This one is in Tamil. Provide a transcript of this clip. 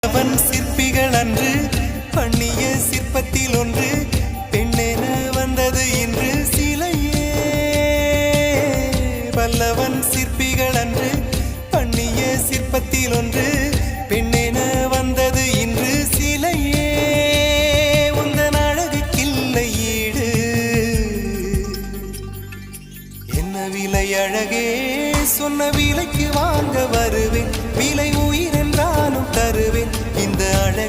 பல்லவன் சிற்பிகள் அன்று பண்ணிய சிற்பத்தில் ஒன்று பெண்ணென வந்தது இன்று சிலையே. பல்லவன் சிற்பிகள் அன்று பண்ணிய சிற்பத்தில் ஒன்று பெண்ணென வந்தது இன்று சிலையே. உந்தன் அழகுக்கில்லை ஈடு, என்ன விலை அழகே, சொன்ன விலைக்கு வாங்க வருவேன், விலை உயிர் என்றாலும் தருவேன். இந்த அழகு